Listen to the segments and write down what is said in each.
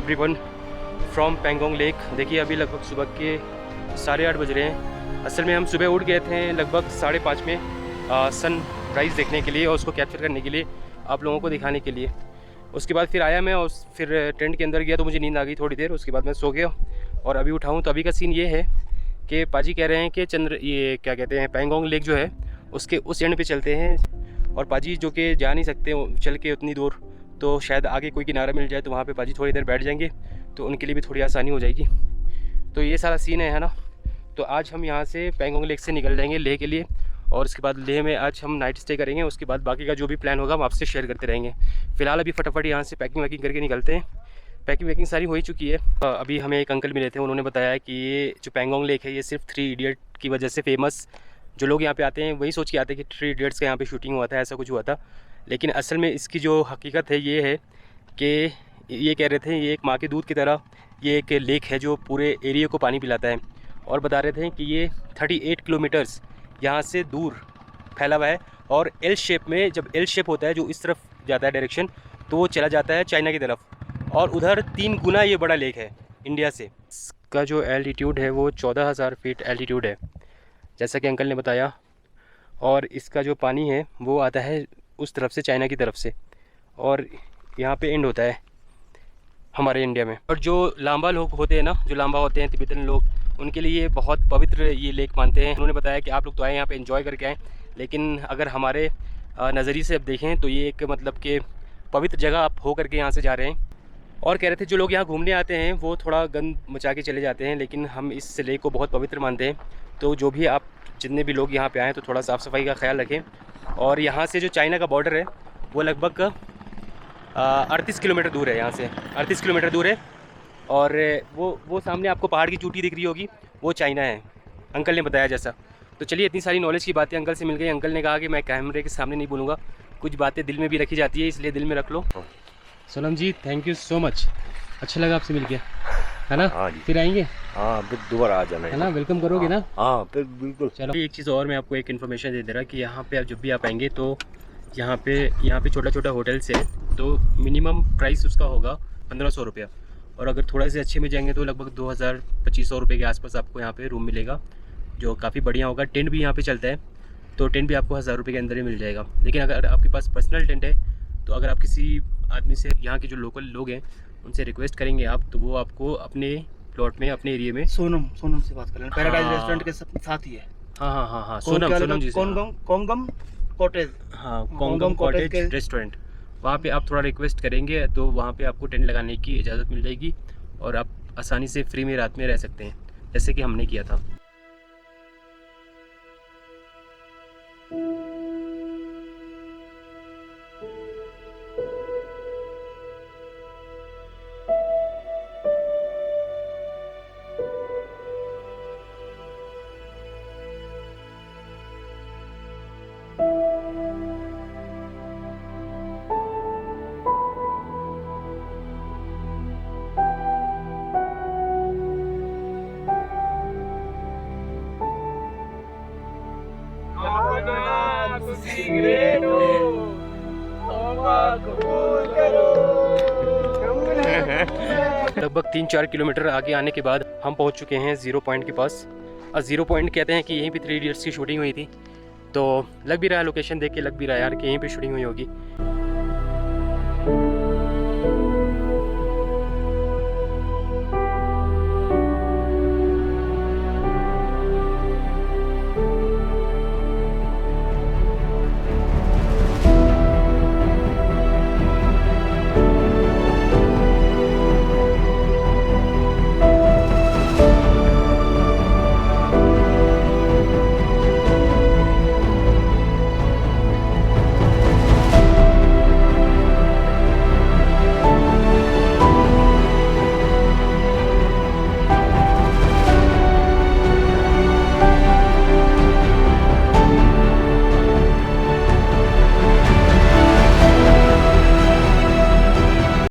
Everyone from Pangong lake. देखिए अभी लगभग सुबह के 8:30 बज रहे हैं। असल में हम सुबह उठ गए थे लगभग 5:30 में सन राइज़ देखने के लिए और उसको कैप्चर करने के लिए, आप लोगों को दिखाने के लिए। उसके बाद फिर आया मैं और फिर टेंट के अंदर गया तो मुझे नींद आ गई थोड़ी देर। उसके बाद मैं सो गया और अभी उठाऊँ तो अभी का सीन ये है कि पाजी कह रहे हैं कि ये क्या कहते हैं, पेंगोंग लेक जो है उसके उस एंड पे चलते हैं। और पाजी जो कि जा नहीं सकते चल के उतनी दूर, तो शायद आगे कोई किनारा मिल जाए तो वहाँ पे पाजी थोड़ी देर बैठ जाएंगे तो उनके लिए भी थोड़ी आसानी हो जाएगी। तो ये सारा सीन है ना। तो आज हम यहाँ से पेंगोंग लेक से निकल जाएंगे लेह के लिए और उसके बाद लेह में आज हम नाइट स्टे करेंगे। उसके बाद बाकी का जो भी प्लान होगा हम आपसे शेयर करते रहेंगे। फ़िलहाल अभी फटाफट यहाँ से पैकिंग वैकिंग करके निकलते हैं। पैकिंग वैकिंग सारी हो ही चुकी है। अभी हमें एक अंकल मिले थे, उन्होंने बताया कि ये जो पेंगोंग लेक है ये सिर्फ 3 इडियट की वजह से फेमस, जो लोग यहाँ पे आते हैं वही सोच के आते हैं कि 3 इडियट्स का यहाँ पे शूटिंग हुआ था, ऐसा कुछ हुआ था। लेकिन असल में इसकी जो हकीकत है ये है कि ये कह रहे थे ये एक माँ के दूध की तरह ये एक लेक है जो पूरे एरिया को पानी पिलाता है। और बता रहे थे कि ये 38 किलोमीटर्स यहाँ से दूर फैला हुआ है और एल शेप में, जब एल शेप होता है जो इस तरफ जाता है डायरेक्शन, तो वो चला जाता है चाइना की तरफ और उधर 3 गुना ये बड़ा लेक है इंडिया से। इसका जो एल्टीट्यूड है वो 14,000 फीट एल्टीट्यूड है जैसा कि अंकल ने बताया। और इसका जो पानी है वो आता है उस तरफ से, चाइना की तरफ से, और यहाँ पे एंड होता है हमारे इंडिया में। और जो लांबा लोग होते हैं ना, जो लांबा होते हैं तिब्बतन लोग, उनके लिए ये बहुत पवित्र ये लेक मानते हैं। उन्होंने बताया कि आप लोग तो आए यहाँ पे एंजॉय करके आएँ, लेकिन अगर हमारे नज़रिए से अब देखें तो ये एक मतलब कि पवित्र जगह आप हो करके यहाँ से जा रहे हैं। और कह रहे थे जो लोग यहाँ घूमने आते हैं वो थोड़ा गंद मचा के चले जाते हैं, लेकिन हम इस लेक को बहुत पवित्र मानते हैं। तो जो भी आप जितने भी लोग यहाँ पे आएँ तो थोड़ा साफ़ सफाई का ख्याल रखें। और यहाँ से जो चाइना का बॉर्डर है वो लगभग 38 किलोमीटर दूर है, यहाँ से 38 किलोमीटर दूर है। और वो सामने आपको पहाड़ की चोटी दिख रही होगी, वो चाइना है, अंकल ने बताया जैसा। तो चलिए, इतनी सारी नॉलेज की बातें अंकल से मिल गई। अंकल ने कहा कि मैं कैमरे के सामने नहीं बोलूँगा, कुछ बातें दिल में भी रखी जाती है, इसलिए दिल में रख लो। सोनम जी थैंक यू सो मच, अच्छा लगा आपसे मिलके, है ना। हाँ जी, फिर आएंगे। हाँ फिर दोबारा आ जाना है ना, वेलकम करोगे ना। हाँ फिर बिल्कुल। चलो, एक चीज़ और मैं आपको एक इन्फॉर्मेशन दे दे रहा कि यहाँ पे आप जब भी आप आएंगे तो यहाँ पे छोटा छोटा होटल्स है, तो मिनिमम प्राइस उसका होगा 1500 रुपया। और अगर थोड़ा से अच्छे में जाएंगे तो लगभग 2000-2500 रुपये के आसपास आपको यहाँ पे रूम मिलेगा, जो काफ़ी बढ़िया होगा। टेंट भी यहाँ पे चलता है, तो टेंट भी आपको 1000 रुपये के अंदर ही मिल जाएगा। लेकिन अगर आपके पास पर्सनल टेंट है तो अगर आप किसी आदमी से, यहाँ के जो लोकल लोग हैं उनसे रिक्वेस्ट करेंगे आप, तो वो आपको अपने प्लॉट में, अपने एरिया में, सोनम से बात कर लेना, पैराडाइज रेस्टोरेंट के साथ ही है। हाँ सोनम जी से, कोंगम कॉटेज, हाँ कोंगम कॉटेज रेस्टोरेंट, वहाँ पे आप थोड़ा रिक्वेस्ट करेंगे तो वहाँ पे आपको टेंट लगाने की इजाज़त मिल जाएगी और आप आसानी से फ्री में रात में रह सकते हैं, जैसे कि हमने किया था। लगभग 3-4 किलोमीटर आगे आने के बाद हम पहुंच चुके हैं ज़ीरो पॉइंट के पास। और ज़ीरो पॉइंट कहते हैं कि यहीं पे 3 इडियट्स की शूटिंग हुई थी, तो लग भी रहा है, लोकेशन देख के लग भी रहा है यार कि यहीं पे शूटिंग हुई होगी।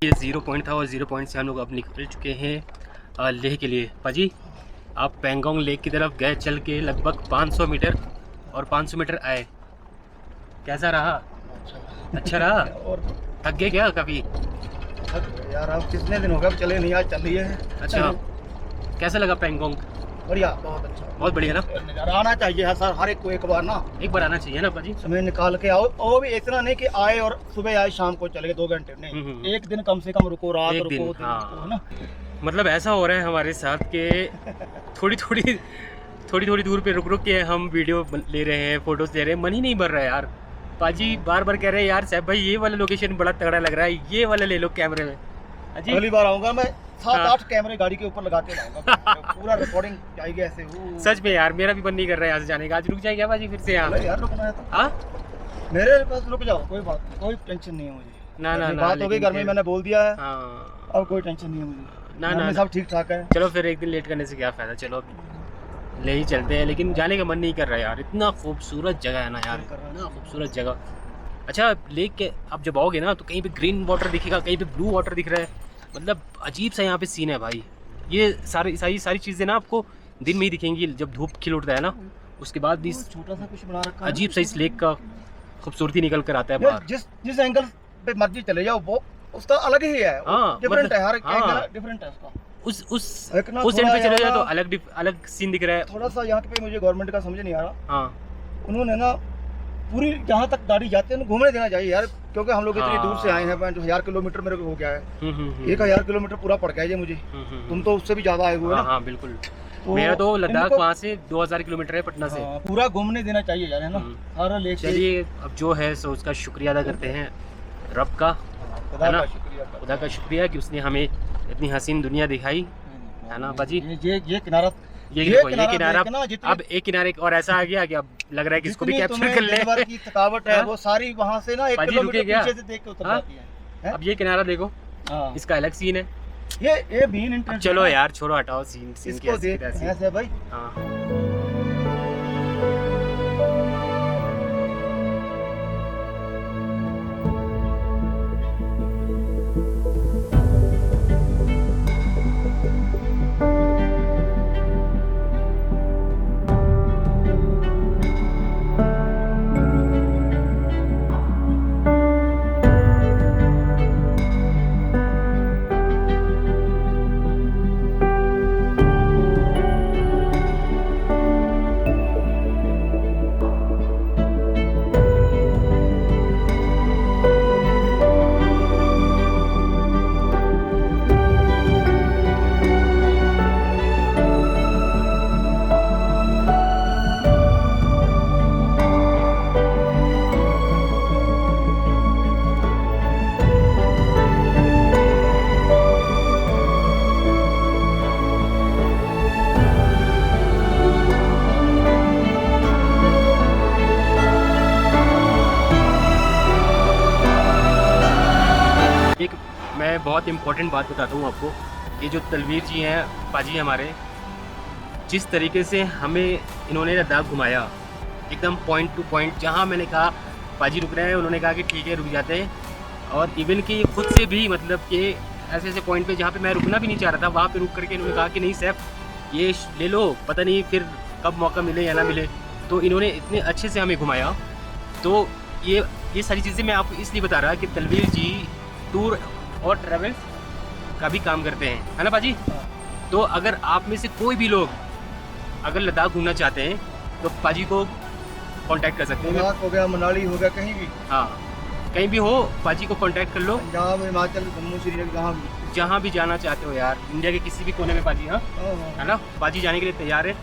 ये ज़ीरो पॉइंट था और ज़ीरो पॉइंट से हम लोग अब निकल चुके हैं लेह के लिए। पाजी आप पेंगोंग लेक की तरफ गए चल के लगभग 500 मीटर और 500 मीटर आए, कैसा रहा? अच्छा रहा? और थक गए क्या काफ़ी? यार अब कितने दिन हो गए, अब चले नहीं, आज चल रही है। अच्छा, कैसा लगा पैंगोंग? बढ़िया, बहुत अच्छा, बहुत बढ़िया ना। नज़ारा आना चाहिए यार सर, हर एक को एक बार ना एक बार आना चाहिए ना पाजी। समय निकाल के आओ, और वो भी इतना नहीं कि आए और सुबह आए शाम को चले गए 2 घंटे, नहीं, एक दिन कम से कम रुको, रात एक रुको, दिन, दिन हाँ। रुको, है ना। मतलब ऐसा हो रहा है हमारे साथ कि थोड़ी थोड़ी दूर पे रुक रुक के हम वीडियो ले रहे हैं, फोटोज ले रहे हैं, मन ही नहीं भर रहा है यार। पाजी बार बार कह रहे हैं यार साहब भाई ये वाला लोकेशन बड़ा तगड़ा लग रहा है, ये वाला ले लो कैमरे में। अजी अगली बार आऊंगा मैं 7-8 हाँ। कैमरे गाड़ी के ऊपर लगा के लाऊंगा, पूरा रिकॉर्डिंग जाएगी ऐसे। सच में यार मेरा भी मन नहीं कर रहा है यहाँ से जाने का। आज रुक जाए क्या पाजी फिर से यहाँ? यार रुकना है तो हाँ मेरे पास रुक जाओ, कोई बात नहीं, कोई टेंशन नहीं है मुझे। ना ना अपनी ना, बात हो गई, लेकिन घर में फिर- मैंने बोल दिया है, हाँ अब कोई टेंशन नहीं है मुझे। ना घर ना में ना। सब ठीक ठाक है। चलो फिर एक दिन लेट करने से क्या फ़ायदा, चलो ले ही चलते हैं। लेकिन जाने का मन नहीं कर रहा यार, इतना खूबसूरत जगह है ना यार, इतना खूबसूरत जगह। अच्छा लेक के आप जब आओगे ना तो कहीं पे ग्रीन वाटर दिखेगा, कहीं पे ब्लू वाटर दिख रहा है, मतलब अजीब सा यहाँ पे सीन है भाई। ये सारी चीज़ें ना आपको दिन में ही दिखेंगी, जब धूप खिल उठता है ना उसके बाद भी छोटा सा कुछ बना रखा है, अजीब सा इस लेक का खूबसूरती निकल कर आता है ये बाहर। जिस एंगल पे मर्जी चले जाओ, वो उसका अलग ही है, हाँ, डिफरेंट मतलब- है, हर एक हाँ। एंगल डिफरेंट है उसका। उस एक ना एंड पे थोड़ा चले जाओ तो यहाँ अलग सीन दिख रहा है। थोड़ा सा यहाँ पे मुझे गवर्नमेंट का समझ नहीं आ रहा, हाँ उन्होंने ना पूरी जहाँ तक गाड़ी जाते हैं घूमने देना चाहिए यार, क्योंकि हम लोग इतनी हाँ। दूर से आए हैं, जो 1000 किलोमीटर मेरे को हो गया है, हम्म। 1000 किलोमीटर पूरा पड़ गया है ये मुझे। तुम तो उससे भी ज्यादा आए हुए हो हाँ ना। हाँ बिल्कुल। तो मेरा तो लद्दाख इनको- वहाँ से 2000 किलोमीटर है पटना से। हाँ, पूरा घूमने देना चाहिए यार, है ना, हम्म। सारा लेक। चलिए अब जो है सो उसका शुक्रिया अदा करते हैं रब का, खुदा है ना? का शुक्रिया करते खुदा का शुक्रिया कि उसने हमें इतनी हसीन दुनिया दिखाई, हैं। है ना बाजी? ये किनारा, ये देखो, ये किनारा किनारा देखना, जितनी- अब एक किनारे और ऐसा आ गया कि अब लग रहा है कि इसको भी जितनी कैप्चर तुम्हें कर ले। दिन भर की थकावट है हाँ? वो सारी वहाँ से ना 1 बाजी किलोमीटर रुके क्या? पीछे से देख के उतर हाँ? जाती है। अब ये किनारा देखो, हाँ। इसका अलग सीन है। ये बीन इंटरेस्ट। चलो यार छोड़ो, हटाओ सीन की इसको देख ऐसी। ऐसे भाई। हाँ एक मैं बहुत इम्पोर्टेंट बात बताता हूँ आपको, ये जो तलवीर जी हैं पाजी हमारे, जिस तरीके से हमें इन्होंने लद्दाख घुमाया एकदम पॉइंट टू पॉइंट, जहाँ मैंने कहा पाजी रुक रहे हैं उन्होंने कहा कि ठीक है रुक जाते हैं, और इवन कि खुद से भी मतलब कि ऐसे ऐसे पॉइंट पे जहाँ पे मैं रुकना भी नहीं चाह रहा था वहाँ पे रुक करके इन्होंने कहा कि नहीं सैफ ये ले लो, पता नहीं फिर कब मौका मिले या ना मिले। तो इन्होंने इतने अच्छे से हमें घुमाया। तो ये सारी चीज़ें मैं आपको इसलिए बता रहा कि तलवीर जी टूर और ट्रैवल्स का भी काम करते हैं, है ना पाजी? तो अगर आप में से कोई भी लोग अगर लद्दाख घूमना चाहते हैं तो पाजी को कांटेक्ट कर सकते हैं। लद्दाख हो गया, मनाली हो गया, कहीं भी, हाँ कहीं भी हो पाजी को कांटेक्ट कर लो, पंजाब, हिमाचल, जम्मू, श्रीनगर, जहाँ भी जाना चाहते हो यार, इंडिया के किसी भी कोने में पाजी, हाँ है ना, पाजी जाने के लिए तैयार है।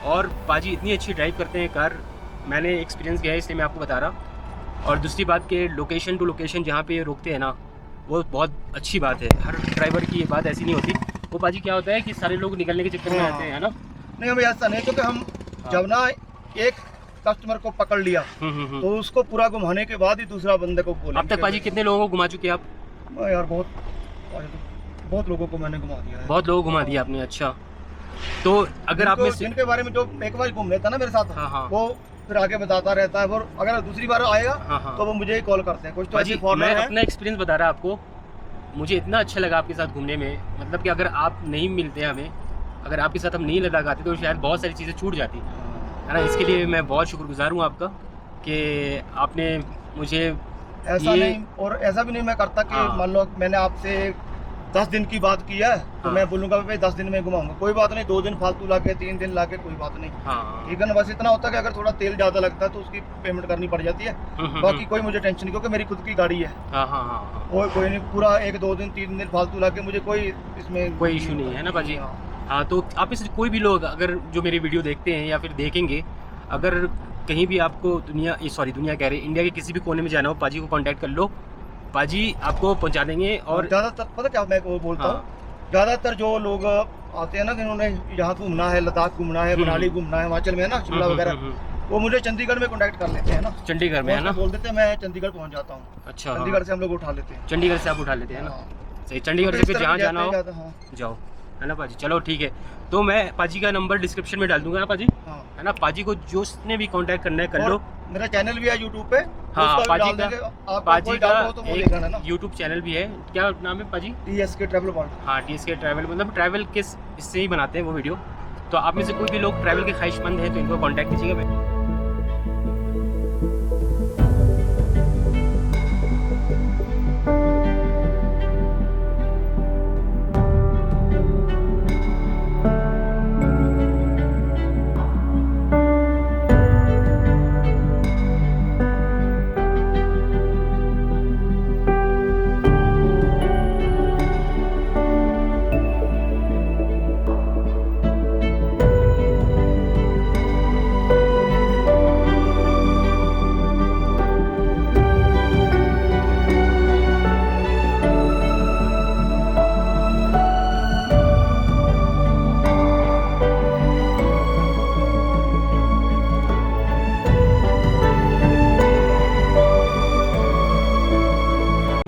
और पाजी इतनी अच्छी ड्राइव करते हैं कार, मैंने एक्सपीरियंस किया है इसलिए मैं आपको बता रहा। और दूसरी बात कि लोकेशन टू लोकेशन जहाँ पे रोकते हैं ना वो बहुत अच्छी बात है, हर ड्राइवर की ये बात ऐसी नहीं होती। वो पाजी क्या होता है कि सारे लोग निकलने के चक्कर में हाँ। आते हैं, है ना? नहीं हमें ऐसा नहीं, क्योंकि हम जब ना एक कस्टमर को पकड़ लिया तो उसको पूरा घुमाने के बाद ही दूसरा बंदे को बोले। अब तक पाजी कितने लोगों को घुमा चुके हैं आप? यार बहुत लोगों को मैंने घुमा दिया है। बहुत लोगों को घुमा दिया आपने। अच्छा तो अगर आप में से जिनके बारे में जो एक बार घूम लेता ना मेरे साथ, हाँ हाँ वो फिर आगे बताता रहता है, और अगर दूसरी बार आएगा हाँ हाँ तो वो मुझे ही कॉल करते हैं। कुछ तो पाजी ऐसे मैं फॉरनर है। अपना एक्सपीरियंस बता रहा आपको, मुझे इतना अच्छा लगा आपके साथ घूमने में, मतलब कि अगर आप नहीं मिलते हमें, अगर आपके साथ हम नहीं लद्दाख आते तो शायद बहुत सारी चीज़ें छूट जाती, है ना? इसके लिए मैं बहुत शुक्रगुजार हूँ आपका कि आपने मुझे ऐसा ये नहीं, और ऐसा भी नहीं मैं करता कि हाँ। मान लो मैंने आपसे 10 दिन की बात की है तो हाँ। मैं बोलूँगा भाई 10 दिन में घुमाऊंगा, कोई बात नहीं, 2 दिन फालतू ला के 3 दिन ला के कोई बात नहीं, हाँ। ठीक है ना। बस इतना होता है कि अगर थोड़ा तेल ज़्यादा लगता है तो उसकी पेमेंट करनी पड़ जाती है, बाकी कोई मुझे टेंशन नहीं, क्योंकि मेरी खुद की गाड़ी है। हाँ हाँ हाँ हाँ, और कोई नहीं, पूरा 1 2 दिन 3 दिन फालतू ला के मुझे कोई इसमें कोई इशू नहीं है ना पाजी। हाँ। हाँ, तो आप में से कोई भी लोग अगर जो मेरी वीडियो देखते हैं या फिर देखेंगे, अगर कहीं भी आपको दुनिया कह रहे, इंडिया के किसी भी कोने में जाना हो, पाजी को कांटेक्ट कर लो, पाजी आपको पहुंचा देंगे। और ज़्यादातर पता क्या मैं वो बोलता हाँ। हूँ, ज़्यादातर जो लोग आते हैं ना, जिन्होंने यहाँ घूमना है, लद्दाख घूमना है, मनाली घूमना है, हिमाचल में है ना, शिमला वगैरह, वो मुझे चंडीगढ़ में कॉन्टैक्ट कर लेते हैं ना, चंडीगढ़ में है ना। बोल देते हैं मैं चंडीगढ़ पहुँच जाता हूँ, अच्छा, चंडीगढ़ से हम लोग उठा लेते हैं। चंडीगढ़ से आप उठा लेते हैं ना। हाँ। सही, चंडीगढ़ तो से इस फिर तरह जहाँ भी जाना हो जाते हैं, हाँ। जाओ, है ना पाजी। चलो ठीक है, तो मैं पाजी का नंबर डिस्क्रिप्शन में डाल दूंगा ना पाजी, हाँ। है ना। पाजी को जिसने भी कांटेक्ट करना है कर और लो। मेरा चैनल भी है यूट्यूब पे, हाँ, उसका भी पाजी डाल का देंगे, आपको पाजी कोई का डाउट हो तो वो देखना है ना। एक यूट्यूब चैनल भी है, क्या नाम है पाजी? TSK travel world. हाँ, TSK ट्रैवल, मतलब ट्रैवल के इससे ही बनाते हैं वो वीडियो। तो आप में से कोई भी लोग ट्रैवल के ख्वाहिशमंद हैं तो इनको कांटेक्ट कीजिएगा।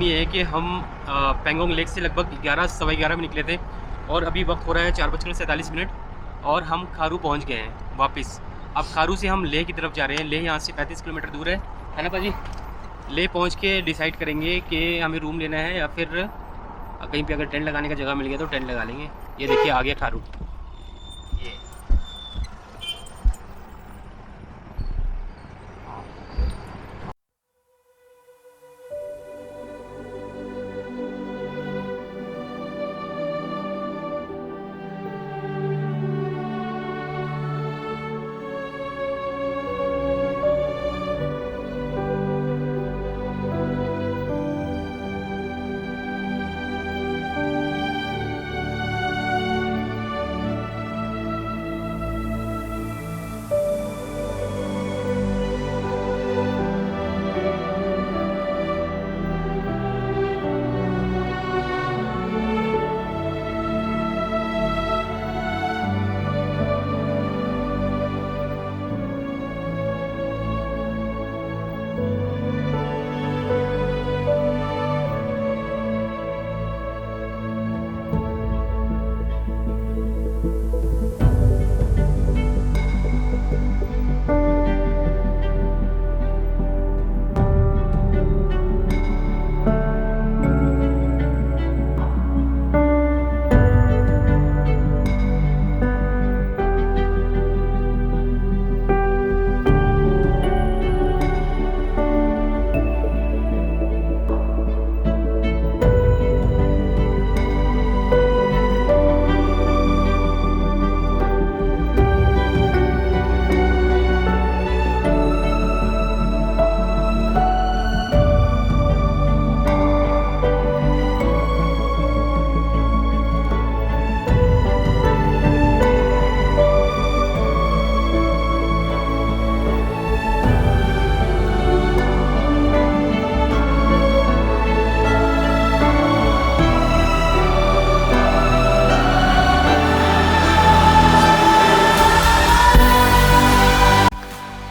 ये है कि हम पेंगोंग लेक से लगभग 11 सवा 11 में निकले थे और अभी वक्त हो रहा है 4:47 और हम खारू पहुंच गए हैं वापस। अब खारू से हम लेह की तरफ जा रहे हैं। लेह यहाँ से 35 किलोमीटर दूर है ना पाजी। लेह पहुंच के डिसाइड करेंगे कि हमें रूम लेना है या फिर कहीं पे अगर टेंट लगाने का जगह मिल गया तो टेंट लगा लेंगे। ये देखिए आ गया खारू। ये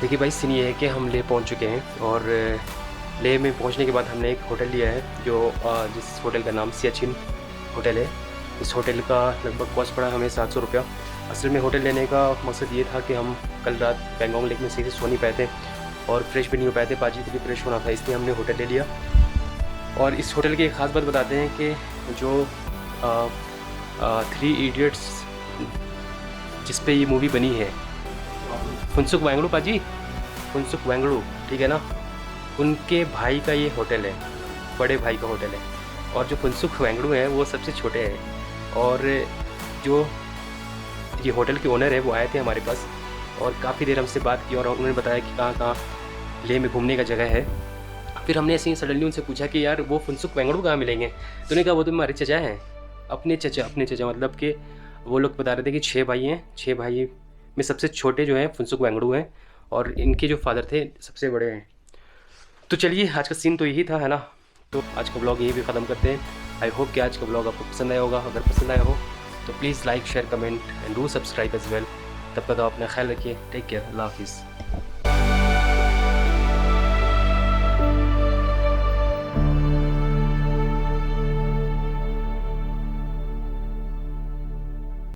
देखिए भाई, सीन ये है कि हम लेह पहुंच चुके हैं और लेह में पहुंचने के बाद हमने एक होटल लिया है जो जिस होटल का नाम सियाचिन होटल है। इस होटल का लगभग कॉस्ट पड़ा हमें 700 रुपया। असल में होटल लेने का मकसद ये था कि हम कल रात पेंगोंग लेक में सही से सो नहीं पाए थे और फ्रेश भी नहीं हो पाए थे। पाजी को भी फ्रेश होना था, इसलिए हमने होटल ले लिया। और इस होटल की एक ख़ास बात बताते हैं कि जो 3 इडियट्स जिस पे ये मूवी बनी है, फुनसुक वांगडू पाजी, फुनसुक वांगडू, ठीक है ना। उनके भाई का ये होटल है, बड़े भाई का होटल है। और जो फुनसुक वेंगड़ू हैं वो सबसे छोटे हैं। और जो ये होटल के ओनर है वो आए थे हमारे पास और काफ़ी देर हमसे बात की और उन्होंने बताया कि कहाँ कहाँ लेह में घूमने का जगह है। फिर हमने ऐसे ही सडनली उनसे पूछा कि यार वो फुनसुक वेंगड़ू कहाँ मिलेंगे। तो उन्होंने कहा वो तो हमारे चचा हैं, अपने चचा मतलब कि वो लोग बता रहे थे कि 6 भाई हैं, 6 भाई में सबसे छोटे जो हैं फुनसुक वेंगड़ू हैं और इनके जो फादर थे सबसे बड़े हैं। तो चलिए आज का सीन तो यही था, है ना। तो आज का ब्लॉग यही भी ख़त्म करते हैं। आई होप कि आज का ब्लॉग आपको पसंद आया होगा। अगर पसंद आया हो तो please like share comment and do subscribe as well. तब तक आप अपना ख्याल रखिए। Take care. अल्लाह हाफिज़।